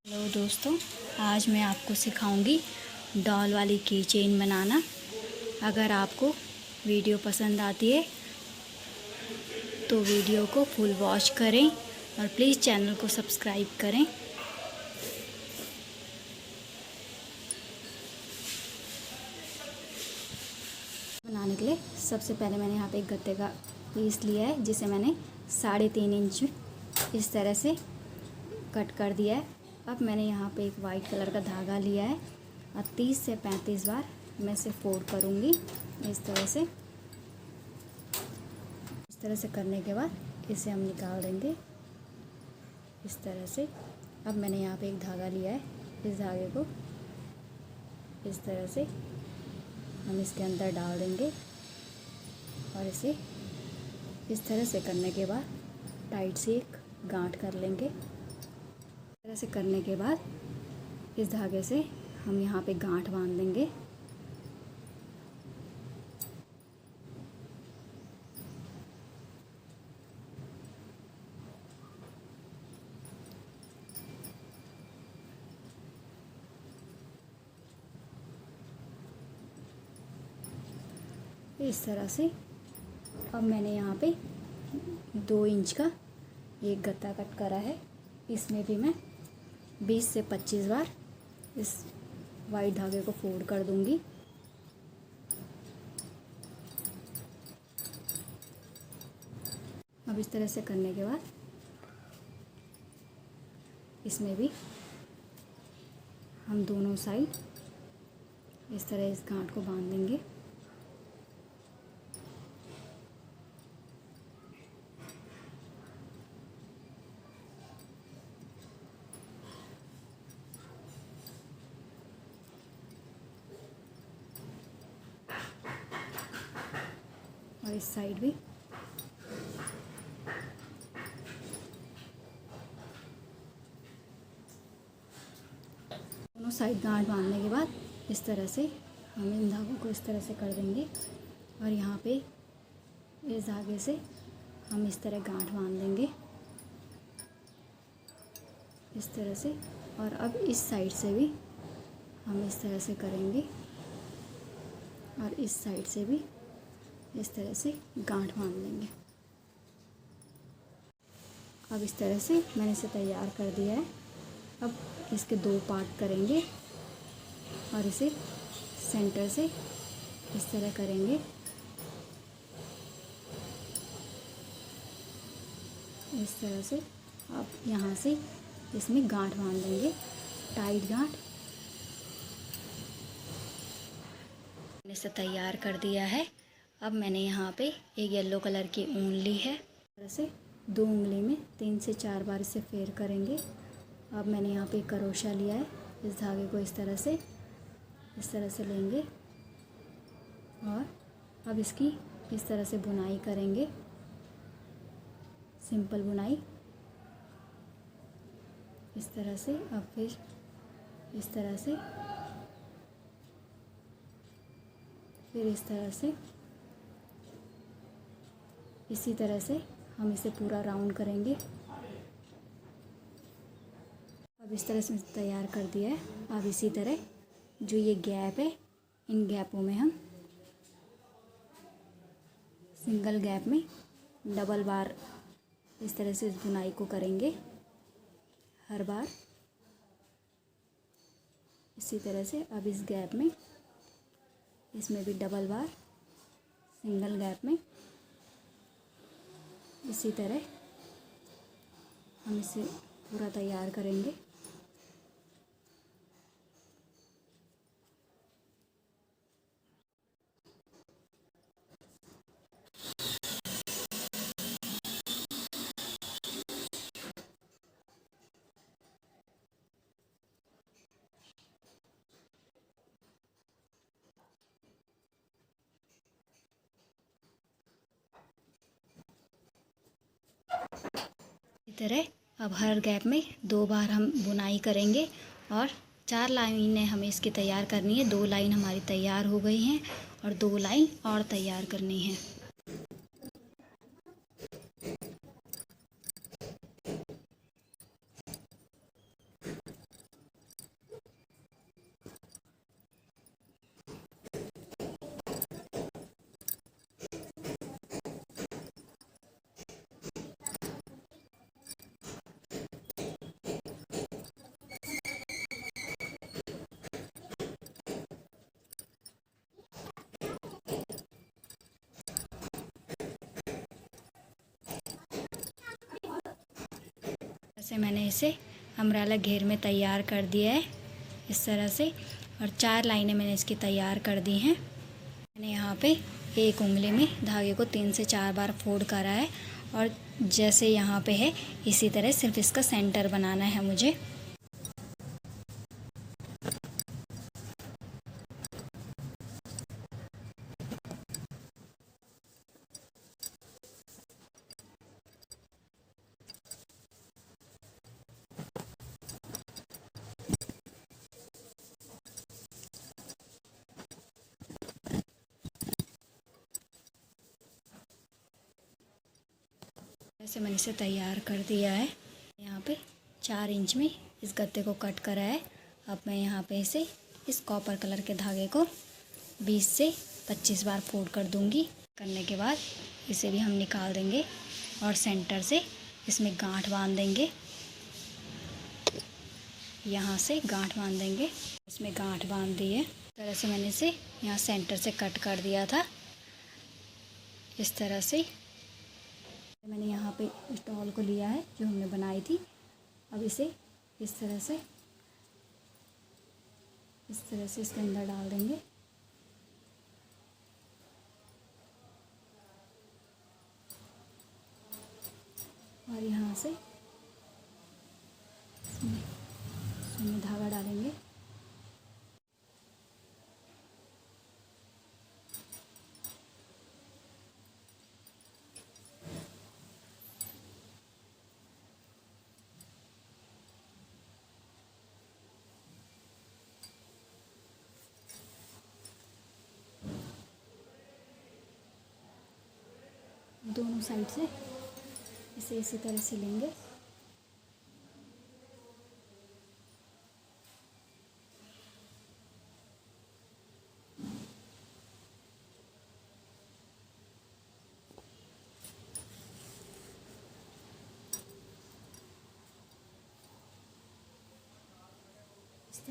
Hello दोस्तों, आज मैं आपको सिखाऊंगी डॉल वाली की चेन बनाना। अगर आपको वीडियो पसंद आती है तो वीडियो को फुल वॉच करें और प्लीज़ चैनल को सब्सक्राइब करें। बनाने के लिए सबसे पहले मैंने यहाँ पे एक गत्ते का पीस लिया है, जिसे मैंने 3.5 इंच इस तरह से कट कर दिया है। अब मैंने यहाँ पे एक वाइट कलर का धागा लिया है और 30 से 35 बार मैं इसे फोल्ड करूँगी इस तरह से। इस तरह से करने के बाद इसे हम निकाल देंगे इस तरह से। अब मैंने यहाँ पे एक धागा लिया है, इस धागे को इस तरह से हम इसके अंदर डाल देंगे और इसे इस तरह से करने के बाद टाइट से एक गांठ कर लेंगे। इस तरह से करने के बाद इस धागे से हम यहाँ पे गांठ बांध देंगे। इस तरह से अब मैंने यहाँ पे 2 इंच का एक गत्ता कट करा है, इसमें भी मैं 20 से 25 बार इस वाइट धागे को फोल्ड कर दूंगी। अब इस तरह से करने के बाद इसमें भी हम दोनों साइड इस तरह इस गांठ को बांध देंगे। और इस साइड भी दोनों साइड गांठ बांधने के बाद इस तरह से हम इन धागों को इस तरह से कर देंगे और यहाँ पे इस धागे से हम इस तरह गांठ बांध देंगे इस तरह से। और अब इस साइड से भी हम इस तरह से करेंगे और इस साइड से भी इस तरह से गांठ बांध देंगे। अब इस तरह से मैंने इसे तैयार कर दिया है। अब इसके 2 पार्ट करेंगे और इसे सेंटर से इस तरह करेंगे। इस तरह से अब यहाँ से इसमें गांठ बांध देंगे, टाइट गांठ। मैंने इसे तैयार कर दिया है। अब मैंने यहाँ पे एक येलो कलर की ऊन ली है, इस तरह से 2 उंगली में 3 से 4 बार इसे फेर करेंगे। अब मैंने यहाँ पे एक करोशा लिया है, इस धागे को इस तरह से लेंगे और अब इसकी इस तरह से बुनाई करेंगे, सिंपल बुनाई इस तरह से। अब फिर इस तरह से, फिर इस तरह से, इसी तरह से हम इसे पूरा राउंड करेंगे। अब इस तरह से तैयार कर दिया है। अब इसी तरह जो ये गैप है, इन गैपों में हम सिंगल गैप में डबल बार इस तरह से इस बुनाई को करेंगे हर बार इसी तरह से। अब इस गैप में इसमें भी डबल बार सिंगल गैप में इसी तरह हम इसे पूरा तैयार करेंगे। इसी तरह अब हर गैप में 2 बार हम बुनाई करेंगे और 4 लाइनें हमें इसकी तैयार करनी है। 2 लाइन हमारी तैयार हो गई हैं और 2 लाइन और तैयार करनी है। से मैंने इसे अम्ब्रेला घेर में तैयार कर दिया है इस तरह से, और 4 लाइनें मैंने इसकी तैयार कर दी हैं। मैंने यहाँ पे एक उंगली में धागे को 3 से 4 बार फोल्ड करा है, और जैसे यहाँ पे है इसी तरह सिर्फ इसका सेंटर बनाना है मुझे। ऐसे मैंने इसे तैयार कर दिया है। यहाँ पे 4 इंच में इस गत्ते को कट करा है। अब मैं यहाँ पे इसे इस कॉपर कलर के धागे को 20 से 25 बार फोल्ड कर दूँगी। करने के बाद इसे भी हम निकाल देंगे और सेंटर से इसमें गांठ बांध देंगे। यहाँ से गांठ बांध देंगे, इसमें गांठ बांध दी है। इस तरह से मैंने इसे यहाँ सेंटर से कट कर दिया था। इस तरह से मैंने यहाँ पे स्टॉल को लिया है जो हमने बनाई थी। अब इसे इस तरह से इसके अंदर डाल देंगे। और यहाँ से इसमें धागा डालेंगे। दोनों साइड से इसे इसी तरह सिलेंगे। इस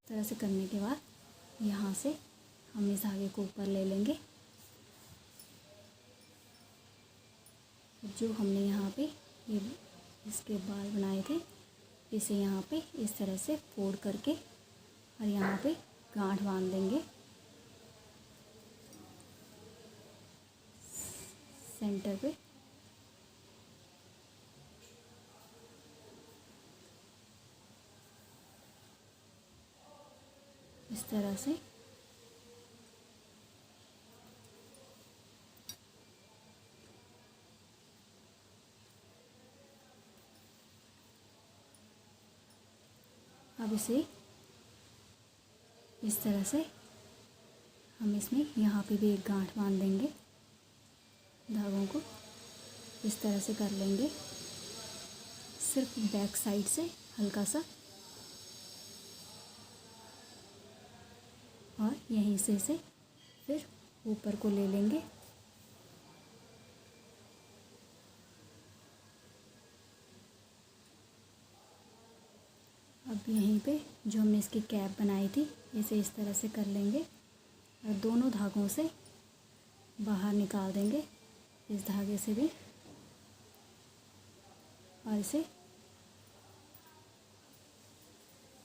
तरह से करने के बाद यहाँ से हम इस धागे को ऊपर ले लेंगे। जो हमने यहाँ पे ये इसके बाल बनाए थे, इसे यहाँ पे इस तरह से फोल्ड करके और यहाँ पे गांठ बांध देंगे सेंटर पे। इस तरह से अब इसे इस तरह से हम इसमें यहाँ पे भी एक गांठ बांध देंगे। धागों को इस तरह से कर लेंगे, सिर्फ बैक साइड से हल्का सा, और यहीं से इसे फिर ऊपर को ले लेंगे। अब यहीं पे जो हमने इसकी कैप बनाई थी, इसे इस तरह से कर लेंगे और दोनों धागों से बाहर निकाल देंगे, इस धागे से भी, और इसे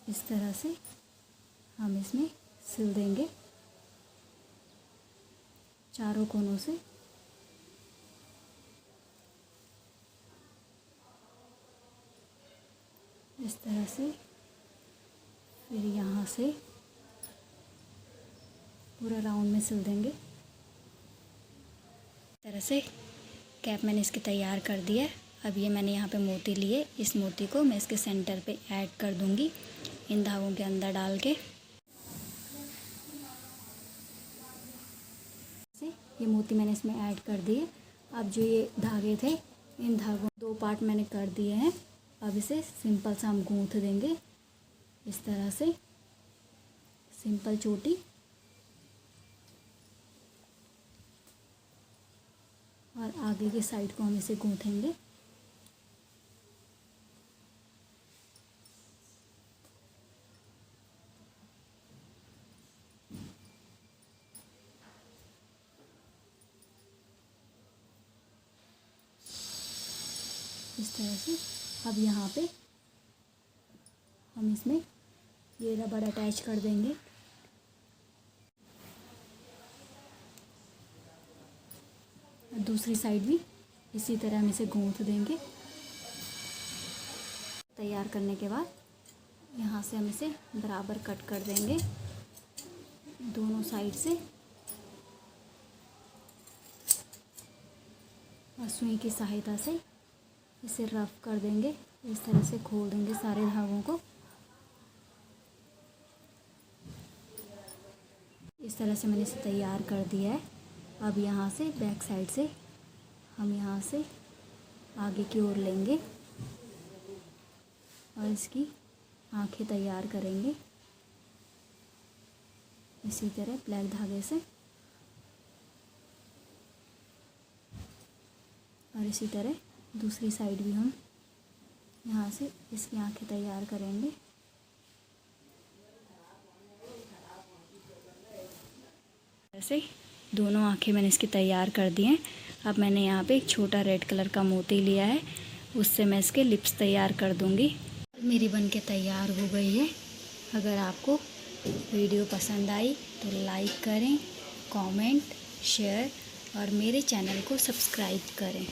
इस तरह से हम इसमें सिल देंगे चारों कोनों से। इस तरह से फिर यहाँ से पूरा राउंड में सिल देंगे। इस तरह से कैप मैंने इसकी तैयार कर दिया है। अब ये मैंने यहाँ पे मोती लिए, इस मोती को मैं इसके सेंटर पे ऐड कर दूँगी इन धागों के अंदर डाल के। ये मोती मैंने इसमें ऐड कर दिए। अब जो ये धागे थे, इन धागों 2 पार्ट मैंने कर दिए हैं। अब इसे सिंपल सा हम गूंथ देंगे इस तरह से, सिंपल चोटी, और आगे की साइड को हम इसे गूंथेंगे। इस तरह से। अब यहाँ पे हम इसमें ये रबड़ अटैच कर देंगे। दूसरी साइड भी इसी तरह हम इसे गूंथ देंगे। तैयार करने के बाद यहाँ से हम इसे बराबर कट कर देंगे दोनों साइड से, और सुई की सहायता से इसे रफ कर देंगे। इस तरह से खोल देंगे सारे धागों को। इस तरह से मैंने इसे तैयार कर दिया है। अब यहाँ से बैक साइड से हम यहाँ से आगे की ओर लेंगे और इसकी आंखें तैयार करेंगे इसी तरह ब्लैक धागे से। और इसी तरह दूसरी साइड भी हम यहाँ से इसकी आंखें तैयार करेंगे। ऐसे दोनों आंखें मैंने इसकी तैयार कर दी हैं। अब मैंने यहाँ पे एक छोटा रेड कलर का मोती लिया है, उससे मैं इसके लिप्स तैयार कर दूँगी। मेरी बनके तैयार हो गई है। अगर आपको वीडियो पसंद आई तो लाइक करें, कमेंट, शेयर और मेरे चैनल को सब्सक्राइब करें।